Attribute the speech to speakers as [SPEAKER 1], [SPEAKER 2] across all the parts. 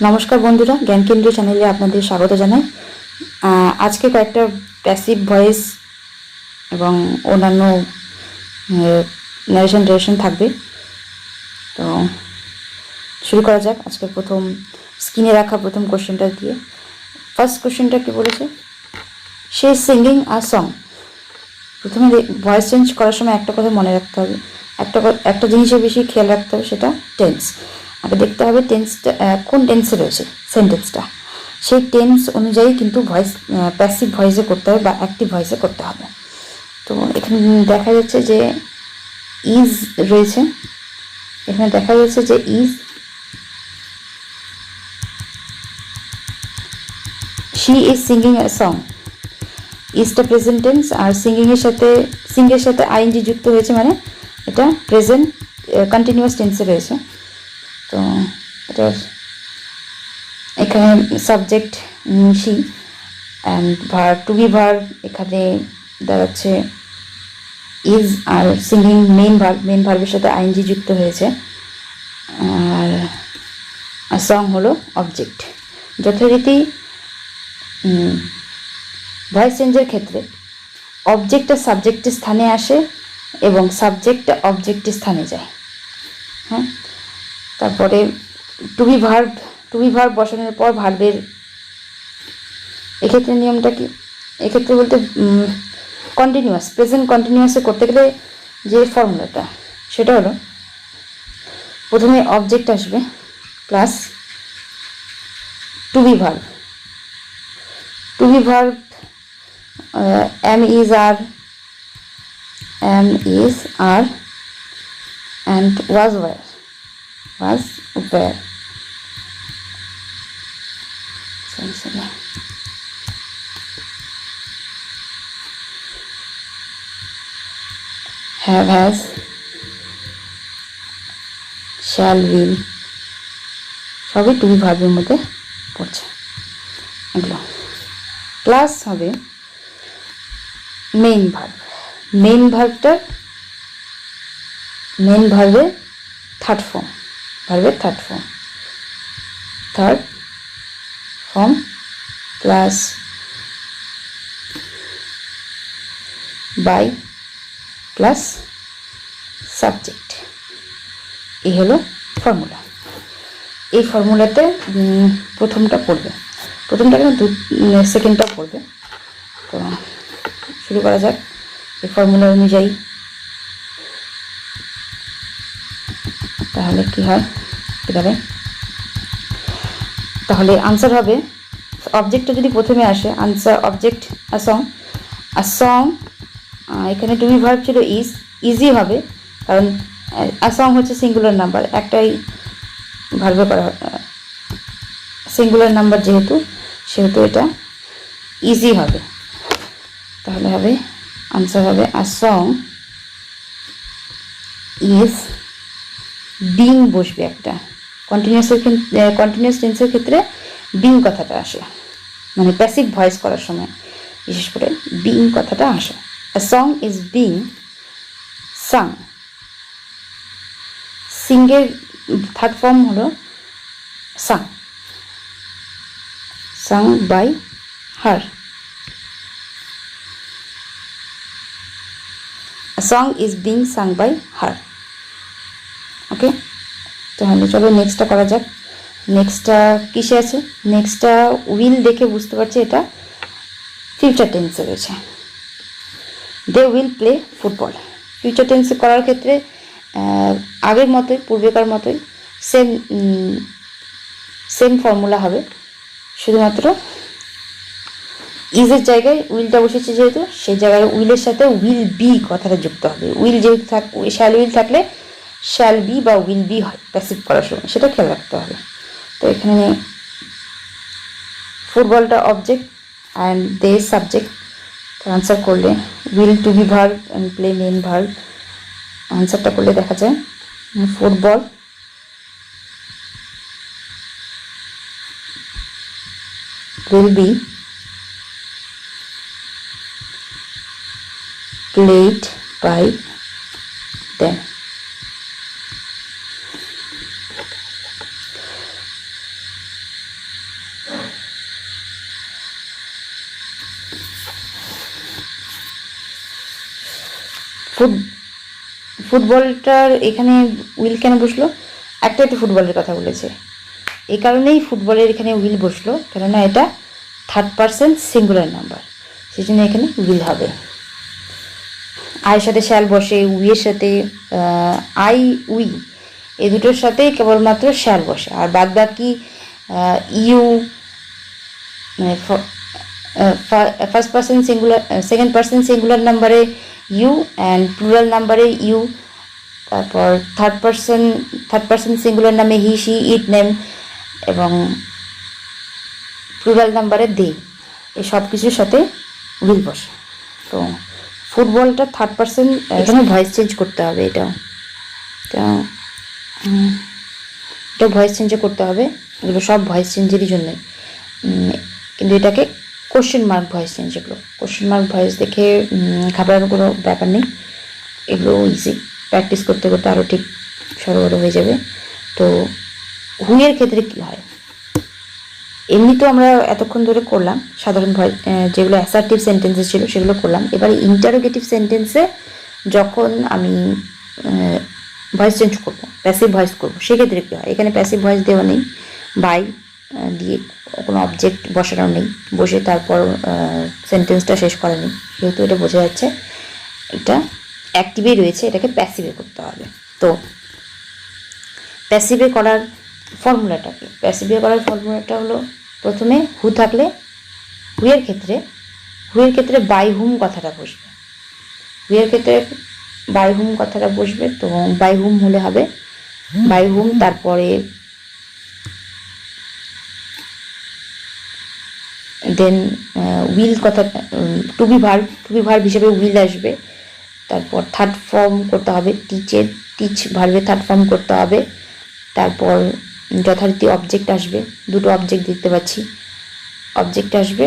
[SPEAKER 1] নমস্কার বন্ধুরা, জ্ঞানকেন্দ্র চ্যানেলে আপনাদের স্বাগত জানাই। আজকে কয়েকটা প্যাসিভ ভয়েস এবং অন্যান্য ন্যারেশন থাকবে। তো শুরু করা যাক আজকে প্রথম স্ক্রিনে রাখা প্রথম কোশ্চেনটা দিয়ে। ফার্স্ট কোশ্চেনটা কি বলেছে? She is singing a song. প্রথমে ভয়েস চেঞ্জ করার সময় একটা কথা মনে রাখতে হবে, একটা জিনিসের বেশি খেয়াল রাখতে হবে, সেটা টেন্স। আগে দেখতে হবে টেন্সটা কোন টেন্সে রয়েছে সেন্টেন্সটা, সেই টেন্স অনুযায়ী কিন্তু ভয়েস প্যাসিভ ভয়েসে করতে হবে বা অ্যাক্টিভ ভয়েসে করতে হবে। তো এখানে দেখা যাচ্ছে যে ইজ রয়েছে, এখানে দেখা যাচ্ছে যে is, she is singing a song. ইজটা প্রেজেন্ট টেন্স আর সিঙ্গিংয়ের সাথে আইএনজি যুক্ত হয়েছে, মানে এটা প্রেজেন্ট কন্টিনিউয়াস টেন্সে রয়েছে। তো এটার এখানে subject she and verb to be verb এখানে দাঁড়াচ্ছে ইজ, আর সিঙ্গিং মেন ভার্বের সাথে আইএনজি যুক্ত হয়েছে, আর সং হলো অবজেক্ট। যথারীতি ভয়েস চেঞ্জের ক্ষেত্রে অবজেক্টটা সাবজেক্টের স্থানে আসে এবং সাবজেক্টটা অবজেক্টের স্থানে যায়। হ্যাঁ, তারপরে টু বি ভার্ব বসানোর পর ভার্বের, এক্ষেত্রে নিয়মটা কি, এক্ষেত্রে বলতে কন্টিনিউয়াস প্রেজেন্ট কন্টিনিউয়াসে করতে গেলে যে ফর্মুলাটা, সেটা হলো প্রথমে অবজেক্ট আসবে plus to be verb am is are and was were sorry have, has, shall, will সবই টু বি ভার্বের মধ্যে পড়ছে। এগুলো প্লাস হবে মেইন ভার্বের third form plus by plus subject. এই হলো ফর্মুলা। এই ফর্মুলাতে প্রথমটা কেন সেকেন্ডটাও পড়বে। তো শুরু করা যাক এই ফর্মুলা অনুযায়ী। তাহলে কি হয়, তাহলে আনসার হবে, অবজেক্টটা যদি প্রথমে আসে, আনসার অবজেক্ট আ সং, এখানে টু বি ভার্ব ছিল ইজি হবে, কারণ আ সং হচ্ছে সিঙ্গুলার নাম্বার, একটাই ভার্বে করা সিঙ্গুলার নাম্বার সেহেতু এটা ইজি হবে। তাহলে হবে আনসার হবে আ সং ইজ বিং, বসবে একটা কন্টিনিউয়াস টেন্সের ক্ষেত্রে বিং কথাটা আসে, মানে প্যাসিভ ভয়েস করার সময় বিশেষ করে বিং কথাটা আসে। A song is being sung, সিংয়ের থার্ড ফর্ম হলো sung by her. A song is being sung by her. Okay, তাহলে চলো নেক্সটটা করা যাক। নেক্সটটা কিসে আছে? নেক্সটটা উইল দেখে বুঝতে পারছি এটা ফিউচার টেন্সে রয়েছে। They will play football. Future টেন্সে করার ক্ষেত্রে আগের মতোই, পূর্বেকার মতোই সেম ফর্মুলা হবে, শুধুমাত্র ইজের জায়গায় উইলটা বসেছে যেহেতু, সেই জায়গায় উইলের সাথে উইল বি কথাটা যুক্ত হবে। উইল যেহেতু শ্যাল উইল থাকলে শ্যাল বি বা উইল বি হয় প্যাসিভ করার সময়, সেটা খেয়াল রাখতে হবে। তো এখানে ফুটবলটা object and they subject. Answer করলে will to be verb and play main verb. আনসারটা করলে দেখা যায় football will be played by them. ফুটবলটার এখানে উইল কেন বসলো, একটা ফুটবলের কথা বলেছে, এই কারণেই ফুটবলের এখানে উইল বসলো, কেননা এটা থার্ড পারসন সিঙ্গুলার নাম্বার, সেই জন্য এখানে উইল হবে। আয়ের সাথে শ্যাল বসে, উইয়ের সাথে আই উই এই দুটোর সাথে কেবলমাত্র শ্যাল বসে, আর বাদ বাকি ইউ মানে first person singular, second person singular নাম্বারে ইউ অ্যান্ড প্লুরাল নাম্বারে ইউ, তারপর থার্ড পার্সন সিঙ্গুলার নামে হি শি ইট নেম, এবং প্লুরাল নাম্বারে দে, এই সব কিছুর সাথে উইল বসে। তো ফুটবলটা থার্ড পার্সন, এখানে ভয়েস চেঞ্জ করতে হবে, এটা ভয়েস চেঞ্জ করতে হবে, এগুলো সব ভয়েস চেঞ্জেরই জন্যই, কিন্তু এটাকে কোশ্চেন মার্ক ভয়েস চেঞ্জ, এগুলো কোশ্চেন মার্ক ভয়েস দেখে ঘাবড়ানোর কোনো ব্যাপার নেই, এগুলো ইজি, প্র্যাকটিস করতে করতে আরও ঠিক সরগর হয়ে যাবে। তো হুইয়ের ক্ষেত্রে কী হয়, এমনি তো আমরা এতক্ষণ ধরে করলাম সাধারণ ভয়েস, যেগুলো অ্যাসার্টিভ সেন্টেন্সে ছিল সেগুলো করলাম, এবারে ইন্টারোগেটিভ সেন্টেন্সে যখন আমি ভয়েস চেঞ্জ করবো, প্যাসিভ ভয়েস করবো, সেক্ষেত্রে কী হয়, এখানে প্যাসিভ ভয়েস দেওয়া নেই, বাই দিয়ে কোনো অবজেক্ট বসানো নেই, বসে তারপর সেন্টেন্সটা শেষ করা নেই, যেহেতু এটা বোঝা যাচ্ছে এটা অ্যাক্টিভেই রয়েছে, এটাকে প্যাসিভে করতে হবে। তো প্যাসিভে করার ফর্মুলাটা কি, প্যাসিভে করার ফর্মুলাটা হলো, প্রথমে হু থাকলে হুয়ের ক্ষেত্রে বাই হুম কথাটা বসবে, হুয়ের ক্ষেত্রে বাই হুম কথাটা বসবে, তো বাই হুম হলে হবে বাই হুম, তারপরে দেন উইল কথা, টু বি ভার্ব হিসেবে উইল আসবে, তারপর থার্ড ফর্ম করতে হবে, টিচ ভার্বে থার্ড ফর্ম করতে হবে, তারপর যথারীতি অবজেক্ট আসবে, দুটো অবজেক্ট দেখতে পাচ্ছি, অবজেক্ট আসবে,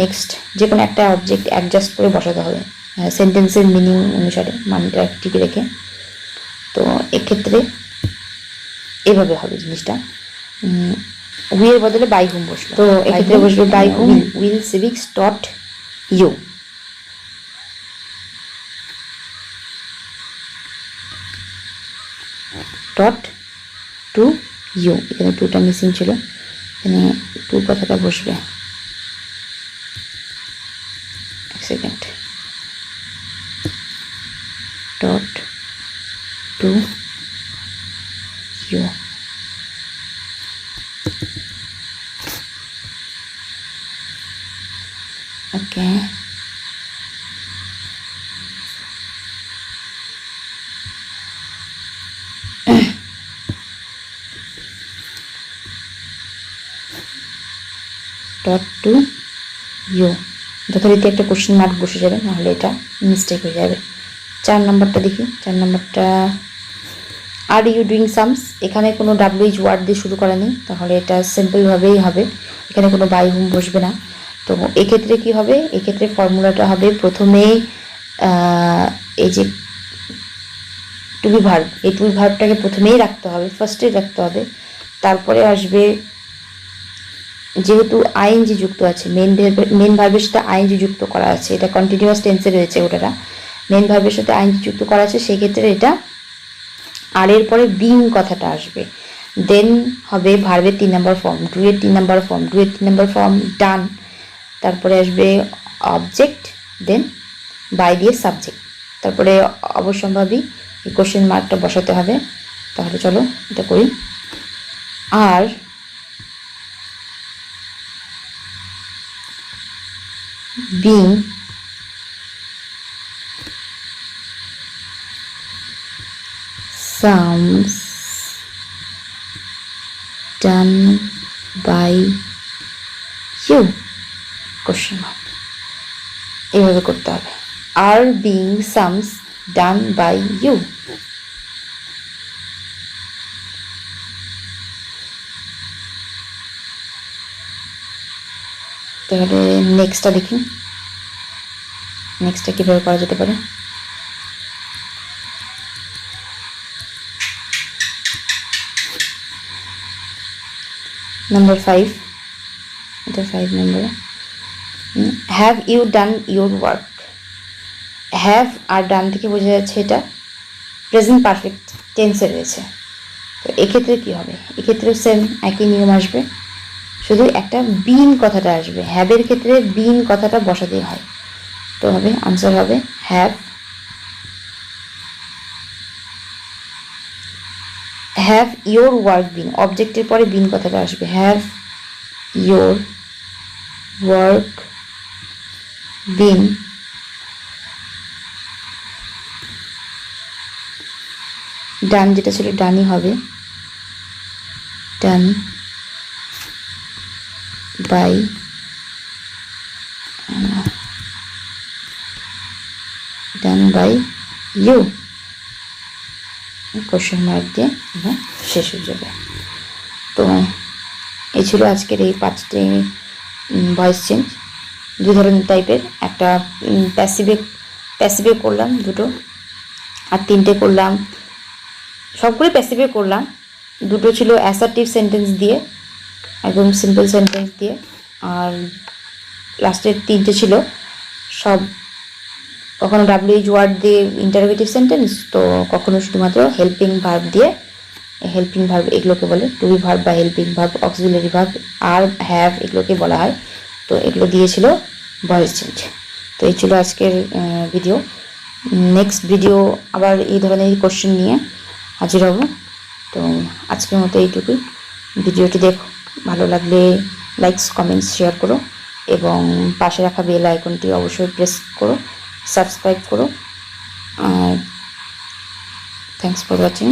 [SPEAKER 1] নেক্সট যে কোনো একটা অবজেক্ট অ্যাডজাস্ট করে বসাতে হবে সেন্টেন্সের মিনিং অনুসারে, মানটা ঠিক রেখে। তো এক্ষেত্রে এভাবে হবে জিনিসটা, উইয়ের বদলে বাই হুম বসলো, তো এক্ষেত্রে বসবে by whom will civics taught you, taught to you, এখানে টুটা মিসিং ছিল, এখানে টু কথাটা বসবে, এক second, taught to you, okay, taught to you, যথারীতি একটা কোশ্চেন মার্ক বসে যাবে, নাহলে এটা মিস্টেক হয়ে যাবে। 4 নম্বরটা দেখি, 4 নম্বরটা আর ইউ ডুইং সামস, এখানে কোনো ডাব্লিউএইচ ওয়ার্ড দিয়ে শুরু করা নেই, তাহলে এটা সিম্পলভাবেই হবে, এখানে কোনো বাই হুম বসবে না। তো এক্ষেত্রে কি হবে, এক্ষেত্রে ফর্মুলাটা হবে, প্রথমে এই যে টু বি ভার্ব, এই টু বি ভার্বটাকে প্রথমেই রাখতে হবে, ফার্স্টেই রাখতে হবে, তারপরে আসবে, যেহেতু আইএনজি যুক্ত আছে, মেন ভার্বের সাথে আইএনজি যুক্ত করা আছে, এটা কন্টিনিউয়াস টেন্সে রয়েছে, ওটা মেন ভার্বের সাথে আইএনজি যুক্ত করা আছে, সেক্ষেত্রে এটা আর এর পরে বিং কথাটা আসবে, দেন হবে ভার্বের 3 নম্বর ফর্ম, ডু এর 3 নম্বর ফর্ম, ডু এর 3 নম্বর ফর্ম ডান, তারপরে আসবে অবজেক্ট, দেন বাই দিয়ে সাবজেক্ট, তারপরে অবশ্যম্ভাবী এই কোশ্চেন মার্কটা বসাতে হবে। তাহলে চলো এটা করি, আর being sounds done by you, question mark, এইভাবে করতে হবে, are being sums done by you। তাহলে নেক্সটটা দেখি, নেক্সটটা কীভাবে করা যেতে পারে। নাম্বার 5, এটা 5 নম্বরে, have you done your work, have আর ডান থেকে বোঝা যাচ্ছে এটা প্রেজেন্ট পারফেক্ট টেন্সে রয়েছে। তো এক্ষেত্রে কী হবে, এক্ষেত্রেও সেম একই নিয়ম আসবে, শুধু একটা বিন কথাটা আসবে। হ্যাভের ক্ষেত্রে বিন কথাটা বসাতেই হয়। তো হবে আনসার হবে হ্যাভ ইয়োর ওয়ার্ক বিন, অবজেক্টের পরে বিন কথাটা আসবে। Have your work been done, যেটা ছিল ডানই হবে, done by you, question mark দিয়ে শেষ হয়ে যাবে। তো এই ছিল আজকের এই 5টি ভয়েস চেঞ্জ, 2 ধরনের টাইপের। একটা প্যাসিভে করলাম 2টো, আর 3টে করলাম, সবগুলোই প্যাসিভে করলাম। 2টো ছিল অ্যাসার্টিভ সেন্টেন্স দিয়ে, একদম সিম্পল সেন্টেন্স দিয়ে, আর লাস্টের 3টে ছিল সব কখনো WH ওয়ার্ড দিয়ে ইন্টারোগেটিভ সেন্টেন্স, তো কখনো শুধুমাত্র হেল্পিং ভার্ব দিয়ে। হেল্পিং ভার্ব এগুলোকে বলে, টু বি ভার্ব বা হেল্পিং ভার্ব, অক্সিলারি ভার্ব আর হ্যাভ, এগুলোকে বলা হয়। তো এগুলো দিয়েছিল ভয়েস চেঞ্জ। তো এই ছিল আজকের ভিডিও। নেক্সট ভিডিও আবার এই ধরনের কোশ্চেন নিয়ে হাজির হব। তো আজকের মতো এইটুকুই। ভিডিওটি দেখো, ভালো লাগলে লাইকস, কমেন্টস, শেয়ার করো এবং পাশে রাখা বেল আইকনটি অবশ্যই প্রেস করো, সাবস্ক্রাইব করো। Thanks for watching.